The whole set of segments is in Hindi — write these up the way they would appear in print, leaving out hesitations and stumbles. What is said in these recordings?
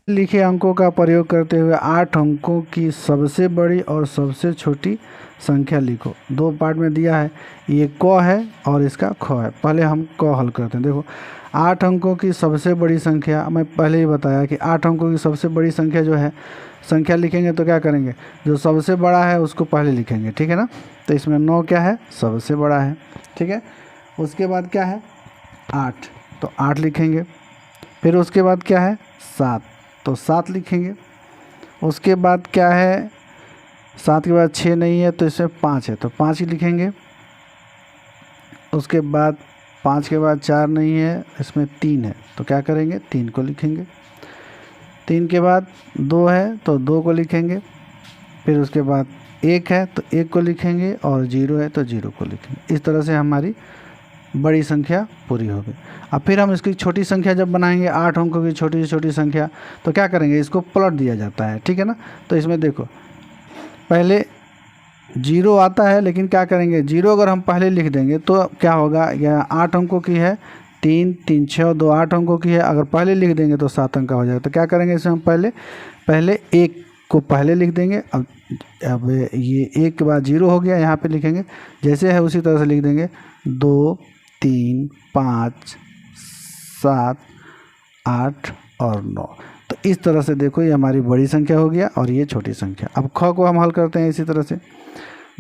लिखे अंकों का प्रयोग करते हुए 8 अंकों की सबसे बड़ी और सबसे छोटी संख्या लिखो। 2 पार्ट में दिया है, ये क है और इसका ख है। पहले हम क हल करते हैं। देखो 8 अंकों की सबसे बड़ी संख्या, मैं पहले ही बताया कि 8 अंकों की सबसे बड़ी संख्या जो है, संख्या लिखेंगे तो क्या करेंगे, जो सबसे बड़ा है उसको पहले लिखेंगे, ठीक है ना। तो इसमें 9 क्या है, सबसे बड़ा है, ठीक है। उसके बाद क्या है 8, तो 8 लिखेंगे। फिर उसके बाद क्या है 7, तो 7 लिखेंगे। उसके बाद क्या है 7 के बाद 6 नहीं है, तो इसमें 5 है, तो 5 ही लिखेंगे। उसके बाद 5 के बाद 4 नहीं है, इसमें 3 है, तो क्या करेंगे 3 को लिखेंगे। 3 के बाद 2 है, तो 2 को लिखेंगे। फिर उसके बाद 1 है, तो 1 को लिखेंगे, और 0 है तो 0 को लिखेंगे। इस तरह से हमारी बड़ी संख्या पूरी होगी। अब फिर हम इसकी छोटी संख्या जब बनाएंगे, 8 अंकों की छोटी से छोटी संख्या, तो क्या करेंगे, इसको पलट दिया जाता है, ठीक है ना। तो इसमें देखो पहले 0 आता है, लेकिन क्या करेंगे 0 अगर हम पहले लिख देंगे तो क्या होगा, यह 8 अंकों की है, 3 3 6 2 8 अंकों की है, अगर पहले लिख देंगे तो 7 अंक का हो जाएगा। तो क्या करेंगे इसमें हम पहले 1 को पहले लिख देंगे। अब ये 1 के बाद 0 हो गया, यहाँ पे लिखेंगे जैसे है उसी तरह से लिख देंगे। 2 3 5 7 8 और 9। तो इस तरह से देखो ये हमारी बड़ी संख्या हो गया और ये छोटी संख्या। अब ख को हम हल करते हैं इसी तरह से।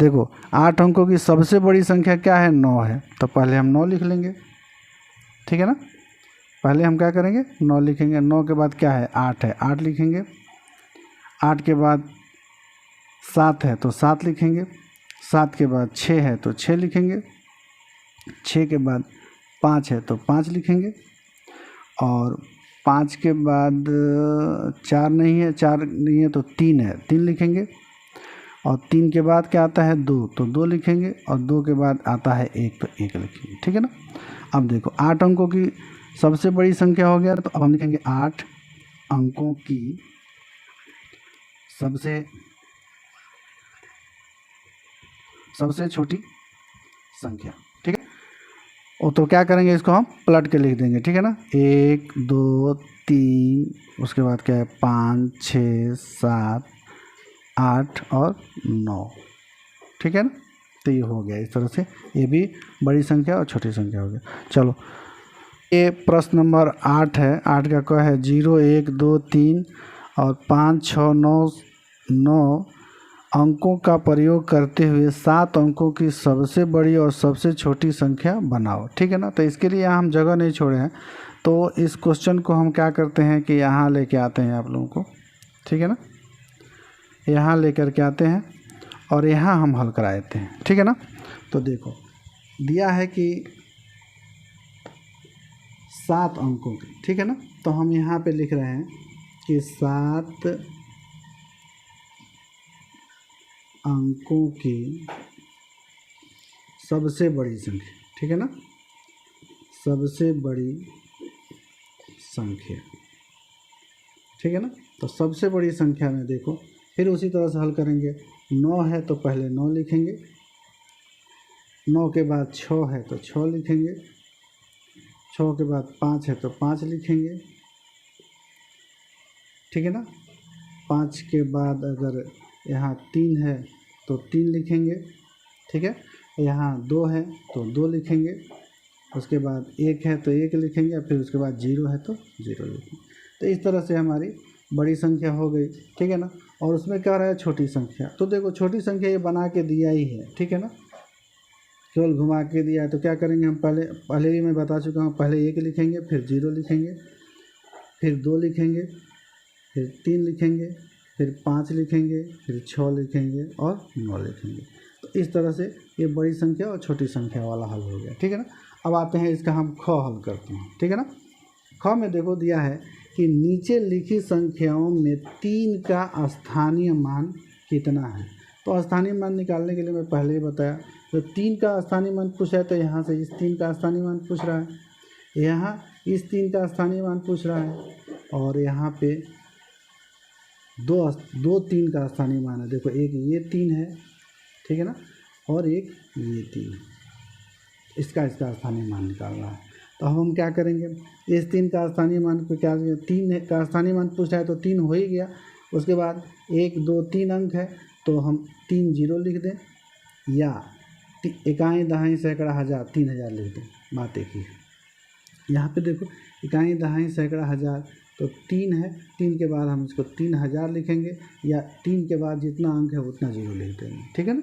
देखो 8 अंकों की सबसे बड़ी संख्या क्या है, 9 है, तो पहले हम 9 लिख लेंगे, ठीक है ना। पहले हम क्या करेंगे 9 लिखेंगे। 9 के बाद क्या है 8 है, 8 लिखेंगे। 8 के बाद 7 है, तो 7 लिखेंगे। 7 के बाद 6 है, तो 6 लिखेंगे। 6 के बाद 5 है, तो 5 लिखेंगे। और 5 के बाद 4 नहीं है, 4 नहीं है तो 3 है, 3 लिखेंगे। और 3 के बाद क्या आता है 2, तो 2 लिखेंगे। और 2 के बाद आता है 1, तो 1 लिखेंगे, ठीक है ना। अब देखो 8 अंकों की सबसे बड़ी संख्या हो गया, तो अब हम लिखेंगे 8 अंकों की सबसे छोटी संख्या, ठीक है। और तो क्या करेंगे, इसको हम पलट के लिख देंगे, ठीक है ना। 1 2 3, उसके बाद क्या है 5 6 7 8 और 9, ठीक है ना। तो ये हो गया इस तरह से, ये भी बड़ी संख्या और छोटी संख्या हो गया। चलो ये प्रश्न नंबर 8 है। 8 का क्या है 0 1 2 3 और 5 6 9 अंकों का प्रयोग करते हुए 7 अंकों की सबसे बड़ी और सबसे छोटी संख्या बनाओ, ठीक है ना। तो इसके लिए यहाँ हम जगह नहीं छोड़े हैं, तो इस क्वेश्चन को हम क्या करते हैं कि यहाँ लेके आते हैं आप लोगों को, ठीक है ना। यहाँ लेकर के आते हैं और यहाँ हम हल करा देते हैं, ठीक है ना। तो देखो दिया है कि 7 अंकों की, ठीक है ना। तो हम यहाँ पे लिख रहे हैं कि 7 अंकों की सबसे बड़ी संख्या, ठीक है ना, सबसे बड़ी संख्या, ठीक है ना। तो सबसे बड़ी संख्या में देखो फिर उसी तरह से हल करेंगे। 9 है तो पहले 9 लिखेंगे। 9 के बाद 6 है तो 6 लिखेंगे। 6 के बाद 5 है तो 5 लिखेंगे, ठीक है ना। 5 के बाद अगर यहाँ 3 है तो 3 लिखेंगे, ठीक है। यहाँ 2 है तो 2 लिखेंगे। उसके बाद 1 है तो 1 लिखेंगे, फिर उसके बाद 0 है तो 0 लिखेंगे। तो इस तरह से हमारी बड़ी संख्या हो गई, ठीक है ना। और उसमें क्या रहा है छोटी संख्या, तो देखो छोटी संख्या ये बना के दिया ही है, ठीक है ना, केवल घुमा के दिया है। तो क्या करेंगे हम पहले ही मैं बता चुका हूँ, पहले 1 लिखेंगे, फिर 0 लिखेंगे, फिर 2 लिखेंगे, फिर 3 लिखेंगे, फिर 5 लिखेंगे, फिर 6 लिखेंगे और 9 लिखेंगे। तो इस तरह से ये बड़ी संख्या और छोटी संख्या वाला हल हो गया, ठीक है ना। अब आते हैं इसका हम ख हल करते हैं, ठीक है ना। ख में देखो दिया है कि नीचे लिखी संख्याओं में 3 का स्थानीय मान कितना है। तो स्थानीय मान निकालने के लिए मैं पहले ही बताया, तो 3 का स्थानीय मान पूछा है, तो यहाँ से इस 3 का स्थानीय मान पूछ रहा है, यहाँ इस 3 का स्थानीय मान पूछ रहा है, और यहाँ पे दो 3 का स्थानीय मान है। देखो एक ये 3 है, ठीक है ना, और एक ये 3 है, इसका स्थानीय मान निकालना है। तो हम क्या करेंगे, इस 3 का स्थानीय मान को क्या, 3 का स्थानीय मान पूछा है तो 3 हो ही गया। उसके बाद 1 2 3 अंक है तो हम 3 जीरो लिख दें, या इकाई दहाई सैकड़ा हज़ार 3000 लिख दें। बात एक ही है। यहाँ पे देखो इकाई दहाई सैकड़ा हज़ार तो 3 है, 3 के बाद हम इसको 3000 लिखेंगे, या 3 के बाद जितना अंक है उतना जीरो लिख देंगे, ठीक है ना।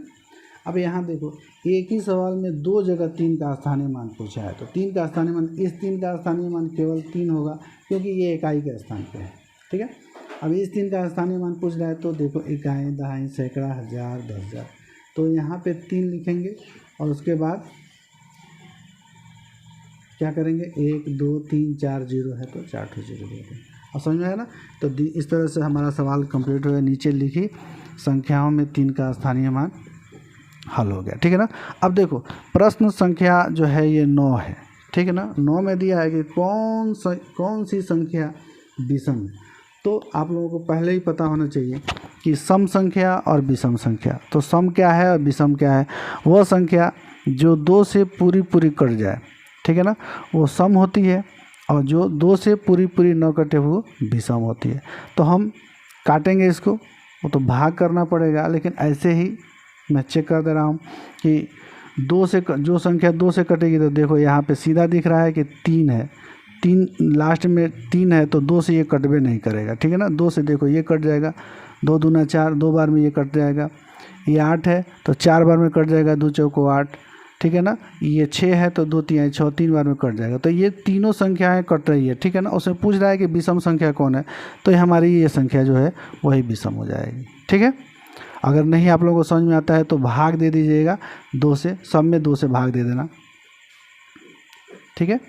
अब यहाँ देखो एक ही सवाल में 2 जगह 3 का स्थानीय मान पूछा है, तो 3 का स्थानीय मान, इस 3 का स्थानीय मान केवल 3 होगा क्योंकि ये इकाई के स्थान पे है, ठीक है। अब इस 3 का स्थानीय मान पूछ रहा है तो देखो इकाई दहाई सैकड़ा हज़ार 10,000, तो यहाँ पे 3 लिखेंगे और उसके बाद क्या करेंगे, 1 2 3 4 जीरो है तो 4 ठो जीरो देंगे। और समझ में आया ना। तो इस तरह से हमारा सवाल कंप्लीट हो गया। नीचे लिखी संख्याओं में 3 का स्थानीय मान हल हो गया, ठीक है ना। अब देखो प्रश्न संख्या जो है ये 9 है, ठीक है ना। 9 में दिया है कि कौन सी संख्या विषम है। तो आप लोगों को पहले ही पता होना चाहिए कि सम संख्या और विषम संख्या। तो सम क्या है और विषम क्या है। वह संख्या जो 2 से पूरी कट जाए, ठीक है ना, वो सम होती है, और जो 2 से पूरी न कटे वो विषम होती है। तो हम काटेंगे इसको, वो तो भाग करना पड़ेगा, लेकिन ऐसे ही मैं चेक कर दे रहा हूँ कि 2 से जो संख्या 2 से कटेगी तो देखो यहाँ पे सीधा दिख रहा है कि 3 है, 3 लास्ट में 3 है तो 2 से ये कटबे नहीं करेगा, ठीक है ना। 2 से देखो ये कट जाएगा, 2 दूना 4, 2 बार में ये कट जाएगा। ये 8 है तो 4 बार में कट जाएगा, 2 चौको 8, ठीक है ना। ये 6 है तो 2 3 6, 3 बार में कट जाएगा। तो ये तीनों संख्याएं कट रही है, ठीक है ना। उसमें पूछ रहा है कि विषम संख्या कौन है, तो हमारी ये संख्या जो है वही विषम हो जाएगी, ठीक है। अगर नहीं आप लोगों को समझ में आता है तो भाग दे दीजिएगा 2 से, सब में 2 से भाग दे देना, ठीक है।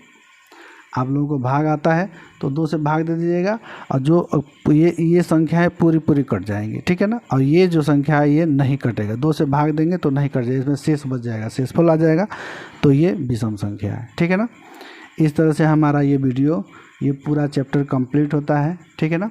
आप लोगों को भाग आता है तो 2 से भाग दे दीजिएगा, और जो ये संख्याएं पूरी कट जाएंगी, ठीक है ना। और ये जो संख्या है ये नहीं कटेगा, 2 से भाग देंगे तो नहीं कट जाएगा, इसमें शेष बच जाएगा, शेषफल आ जाएगा, तो ये विषम संख्या है, ठीक है ना। इस तरह से हमारा ये वीडियो, ये पूरा चैप्टर कंप्लीट होता है, ठीक है ना।